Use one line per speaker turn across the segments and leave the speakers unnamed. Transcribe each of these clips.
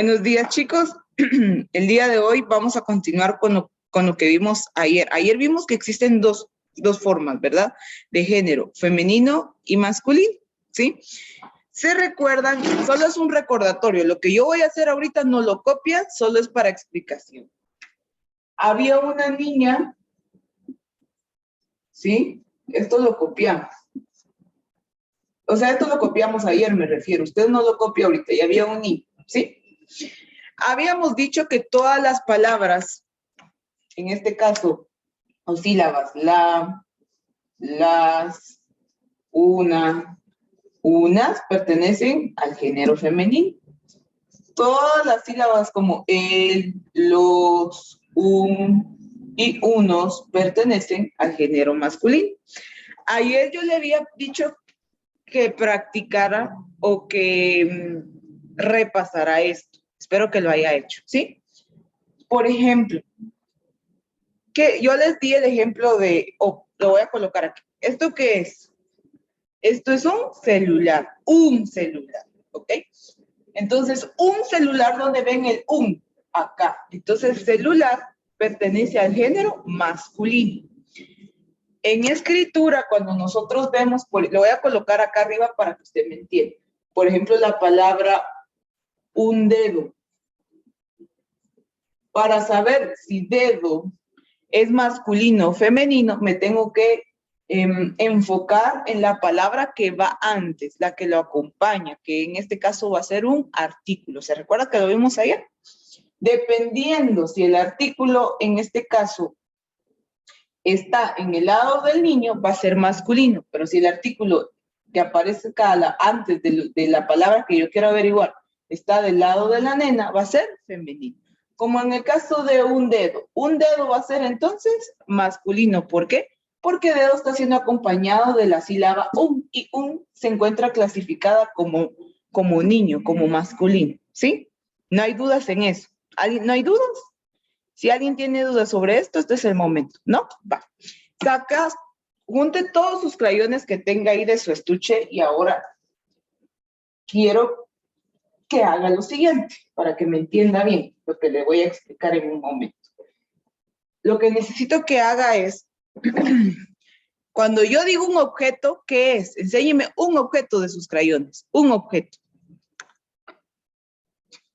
Buenos días, chicos. El día de hoy vamos a continuar con lo que vimos ayer. Ayer vimos que existen dos formas, ¿verdad? De género, femenino y masculino, ¿sí? ¿Se recuerdan? Solo es un recordatorio. Lo que yo voy a hacer ahorita no lo copian, solo es para explicación. Había una niña, ¿sí? Esto lo copiamos. O sea, esto lo copiamos ayer, me refiero. Usted no lo copia ahorita, y había un niño, ¿sí? Habíamos dicho que todas las palabras, en este caso, o sílabas, la, las, una, unas, pertenecen al género femenino. Todas las sílabas como el, los, un y unos pertenecen al género masculino. Ayer yo le había dicho que practicara o que repasara esto. Espero que lo haya hecho, ¿sí? Por ejemplo, que yo les di el ejemplo de, lo voy a colocar aquí. ¿Esto qué es? Esto es un celular, ¿ok? Entonces, un celular, ¿dónde ven el un? Acá. Entonces, celular pertenece al género masculino. En escritura, cuando nosotros vemos, lo voy a colocar acá arriba para que usted me entienda. Por ejemplo, la palabra un dedo. Para saber si dedo es masculino o femenino, me tengo que enfocar en la palabra que va antes, la que lo acompaña, que en este caso va a ser un artículo. ¿Se recuerda que lo vimos ayer? Dependiendo si el artículo, en este caso, está en el lado del niño, va a ser masculino, pero si el artículo que aparece antes de la palabra que yo quiero averiguar está del lado de la nena, va a ser femenino. Como en el caso de un dedo va a ser entonces masculino. ¿Por qué? Porque dedo está siendo acompañado de la sílaba y se encuentra clasificada como niño, como masculino, ¿sí? No hay dudas en eso. ¿No hay dudas? Si alguien tiene dudas sobre esto, este es el momento, ¿no? Va. Saca, junte todos sus crayones que tenga ahí de su estuche y ahora quiero que haga lo siguiente, para que me entienda bien lo que le voy a explicar en un momento. Lo que necesito que haga es, cuando yo digo un objeto, ¿qué es? Enséñeme un objeto de sus crayones, un objeto.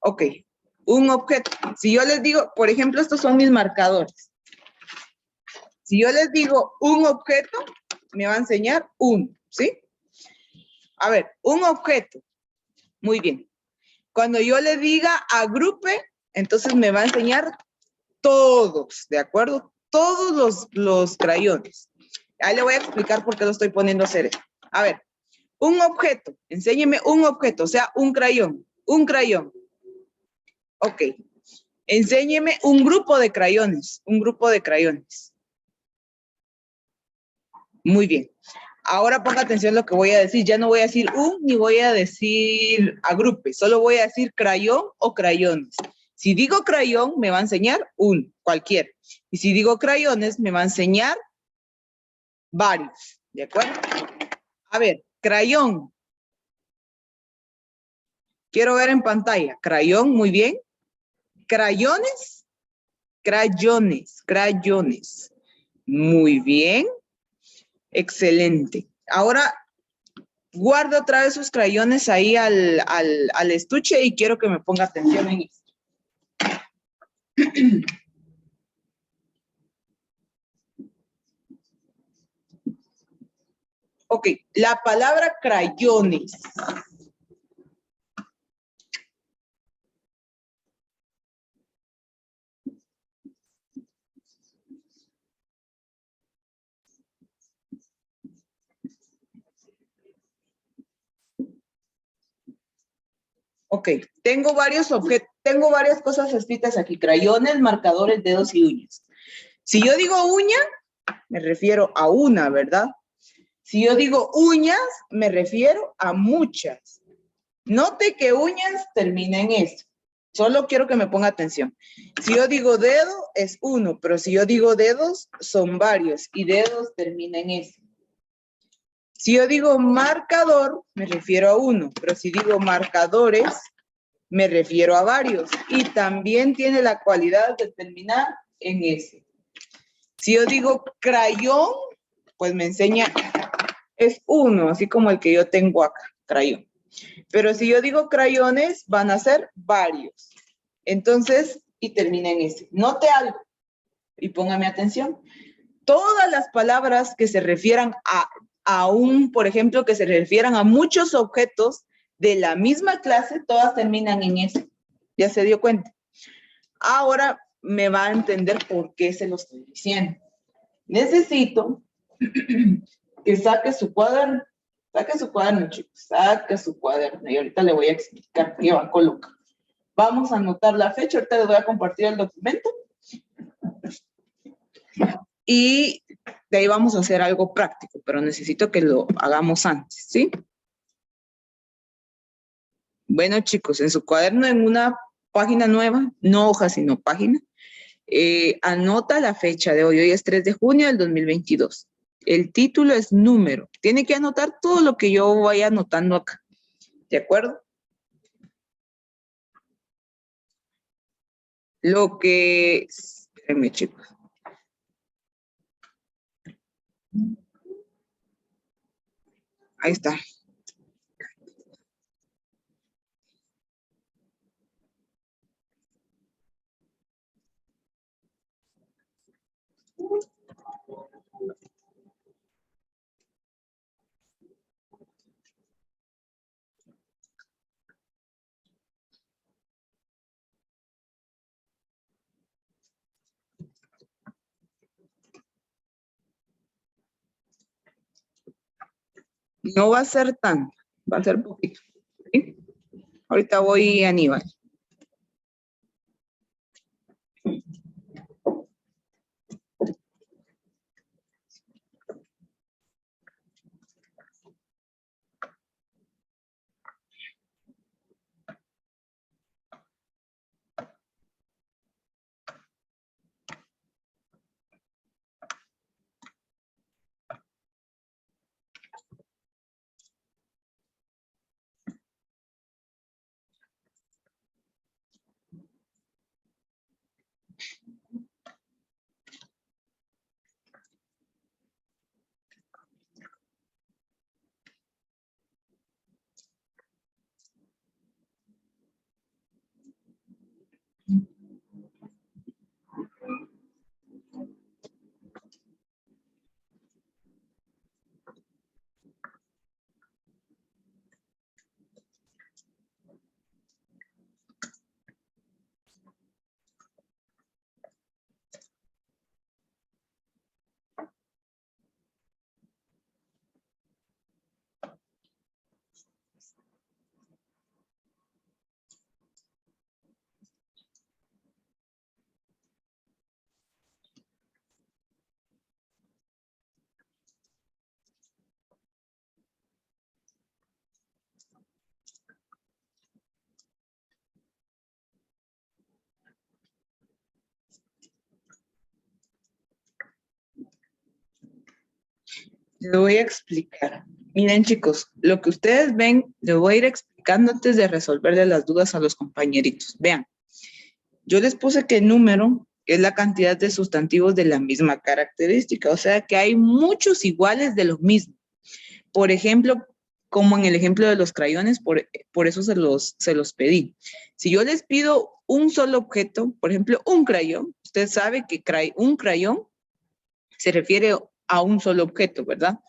Ok, un objeto. Si yo les digo, por ejemplo, estos son mis marcadores. Si yo les digo un objeto, me va a enseñar uno, ¿sí? A ver, un objeto. Muy bien. Cuando yo le diga agrupe, entonces me va a enseñar todos, ¿de acuerdo? Todos los crayones. Ahí le voy a explicar por qué lo estoy poniendo a hacer esto. A ver, un objeto. Enséñeme un objeto, o sea, un crayón. Un crayón. Ok. Enséñeme un grupo de crayones. Un grupo de crayones. Muy bien. Ahora ponga atención a lo que voy a decir. Ya no voy a decir un, ni voy a decir agrupe. Solo voy a decir crayón o crayones. Si digo crayón, me va a enseñar un, cualquiera. Y si digo crayones, me va a enseñar varios. ¿De acuerdo? A ver, crayón. Quiero ver en pantalla. Crayón, muy bien. Crayones. Crayones. Crayones. Muy bien. Excelente. Ahora, guardo otra vez sus crayones ahí al estuche y quiero que me ponga atención en esto. Ok, la palabra crayones. Ok, tengo varios objetos, tengo varias cosas escritas aquí, crayones, marcadores, dedos y uñas. Si yo digo uña, me refiero a una, ¿verdad? Si yo digo uñas, me refiero a muchas. Note que uñas termina en eso. Solo quiero que me ponga atención. Si yo digo dedo, es uno, pero si yo digo dedos, son varios, y dedos termina en eso. Si yo digo marcador, me refiero a uno, pero si digo marcadores, Me refiero a varios. Y también tiene la cualidad de terminar en S. Si yo digo crayón, pues me enseña, es uno, así como el que yo tengo acá, crayón. Pero si yo digo crayones, van a ser varios. Entonces, y termina en S. Note algo y póngame atención. Todas las palabras que se refieran a un, por ejemplo, que se refieran a muchos objetos de la misma clase, todas terminan en S. ¿Ya se dio cuenta? Ahora me va a entender por qué se lo estoy diciendo. Necesito que saque su cuaderno. Saque su cuaderno, chicos. Saque su cuaderno. Y ahorita le voy a explicar qué va a colocar. Vamos a anotar la fecha. Ahorita les voy a compartir el documento. Y de ahí vamos a hacer algo práctico, pero necesito que lo hagamos antes, ¿sí? Bueno, chicos, en su cuaderno, en una página nueva, no hoja, sino página, anota la fecha de hoy. Hoy es 3 de junio del 2022. El título es número. Tiene que anotar todo lo que yo vaya anotando acá. ¿De acuerdo? Lo que... Espérenme, chicos. Ahí está. No va a ser tanto, va a ser poquito. ¿Sí? Ahorita voy a Aníbal. Les voy a explicar. Miren, chicos, lo que ustedes ven, les voy a ir explicando antes de resolverle las dudas a los compañeritos. Vean, yo les puse que el número es la cantidad de sustantivos de la misma característica, o sea que hay muchos iguales de lo mismo. Por ejemplo, como en el ejemplo de los crayones, por eso se los pedí. Si yo les pido un solo objeto, por ejemplo, un crayón, usted sabe que un crayón se refiere a un solo objeto, ¿verdad?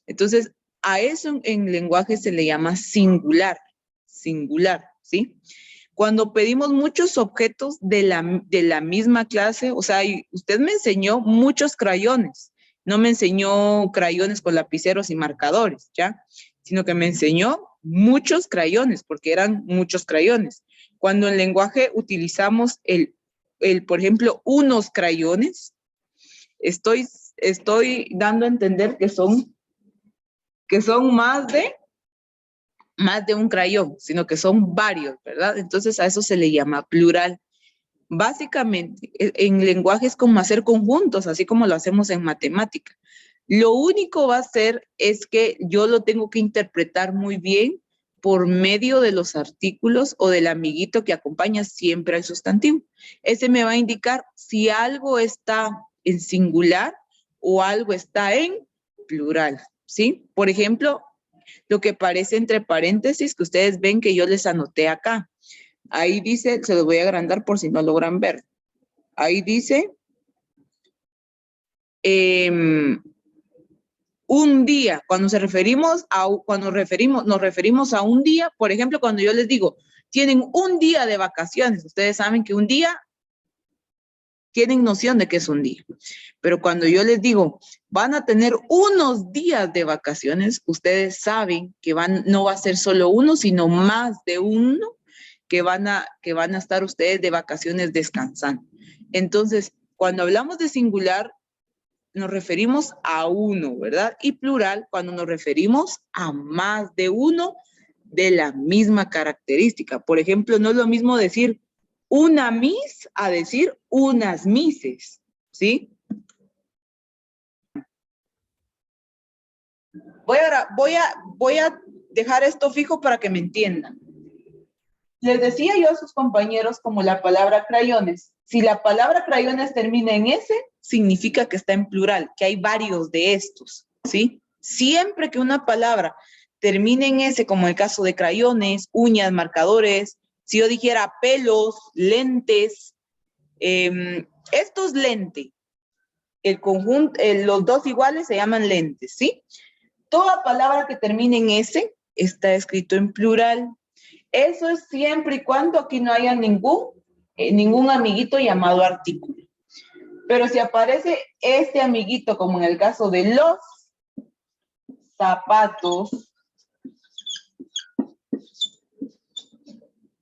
Entonces, a eso en lenguaje se le llama singular, ¿sí? Cuando pedimos muchos objetos de la misma clase, o sea, usted me enseñó muchos crayones, no me enseñó crayones con lapiceros y marcadores, ¿ya? Sino que me enseñó muchos crayones, porque eran muchos crayones. Cuando en lenguaje utilizamos por ejemplo, unos crayones, estoy dando a entender que son más de un crayón, sino que son varios, ¿verdad? Entonces a eso se le llama plural. Básicamente, en lenguaje es como hacer conjuntos, así como lo hacemos en matemática. Lo único va a ser es que yo lo tengo que interpretar muy bien, por medio de los artículos o del amiguito que acompaña siempre al sustantivo. Ese me va a indicar si algo está en singular o algo está en plural, ¿sí? Por ejemplo, lo que aparece entre paréntesis que ustedes ven que yo les anoté acá. Ahí dice, se los voy a agrandar por si no logran ver. Ahí dice, un día, cuando nos referimos a un día, por ejemplo, cuando yo les digo, tienen un día de vacaciones, ustedes saben que un día, tienen noción de que es un día. Pero cuando yo les digo, van a tener unos días de vacaciones, ustedes saben que no va a ser solo uno, sino más de uno que van a estar ustedes de vacaciones descansando. Entonces, cuando hablamos de singular, nos referimos a uno, ¿verdad? Y plural, cuando nos referimos a más de uno de la misma característica. Por ejemplo, no es lo mismo decir una miss a decir unas misses, ¿sí? Voy a dejar esto fijo para que me entiendan. Les decía yo a sus compañeros como la palabra crayones. Si la palabra crayones termina en S, significa que está en plural, que hay varios de estos, ¿sí? Siempre que una palabra termine en S, como el caso de crayones, uñas, marcadores, si yo dijera pelos, lentes, estos lentes, el conjunto, los dos iguales se llaman lentes, ¿sí? Toda palabra que termine en S está escrito en plural. Eso es siempre y cuando aquí no haya ningún amiguito llamado artículo. Pero si aparece este amiguito, como en el caso de los zapatos,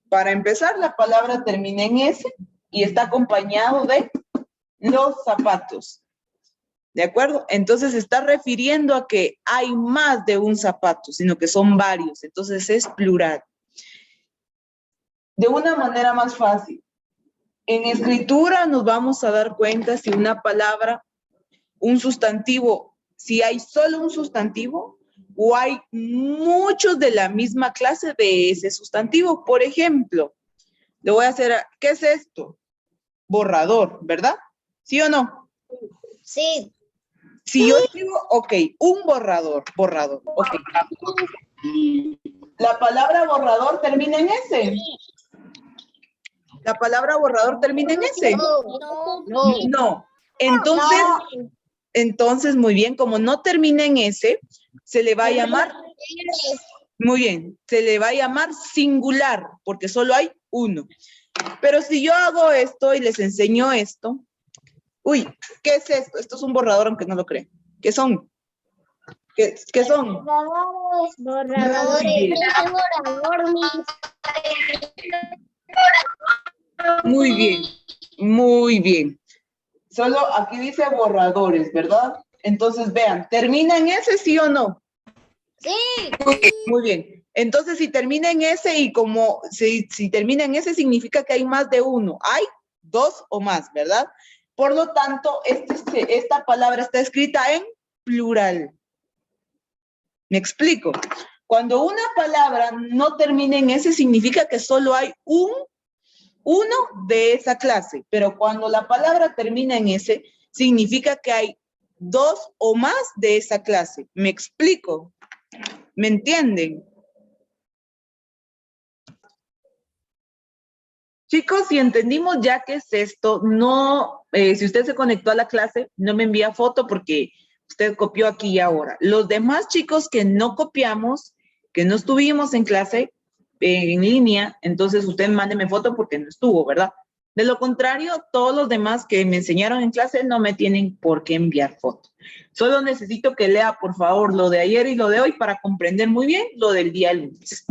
para empezar, la palabra termina en S y está acompañado de los zapatos. ¿De acuerdo? Entonces se está refiriendo a que hay más de un zapato, sino que son varios. Entonces es plural. De una manera más fácil. En escritura nos vamos a dar cuenta si una palabra, un sustantivo, si hay solo un sustantivo o hay muchos de la misma clase de ese sustantivo. Por ejemplo, le voy a hacer, ¿qué es esto? Borrador, ¿verdad? ¿Sí o no?
Sí.
Si yo digo, ok, un borrador, ok. La palabra borrador termina en S. La palabra borrador termina en S. No. Entonces, muy bien, como no termina en S, se le va a llamar, muy bien, se le va a llamar singular, porque solo hay uno. Pero si yo hago esto y les enseño esto, uy, ¿qué es esto? Esto es un borrador, aunque no lo crean. ¿Qué son? ¿Qué son?
Borradores.
Muy bien, muy bien. Solo aquí dice borradores, ¿verdad? Entonces, vean, ¿termina en S, sí o no?
Sí.
Muy bien. Entonces, si termina en S y como si termina en S significa que hay más de uno. Hay dos o más, ¿verdad? Por lo tanto, esta palabra está escrita en plural. ¿Me explico? Cuando una palabra no termina en S significa que solo hay uno de esa clase, pero cuando la palabra termina en S, significa que hay dos o más de esa clase. ¿Me explico? ¿Me entienden? Chicos, si entendimos ya qué es esto, no, si usted se conectó a la clase, no me envía foto porque usted copió aquí y ahora. Los demás chicos que no copiamos, que no estuvimos en clase, en línea, entonces usted mándeme foto porque no estuvo, ¿verdad? De lo contrario, todos los demás que me enseñaron en clase no me tienen por qué enviar foto. Solo necesito que lea, por favor, lo de ayer y lo de hoy para comprender muy bien lo del día lunes.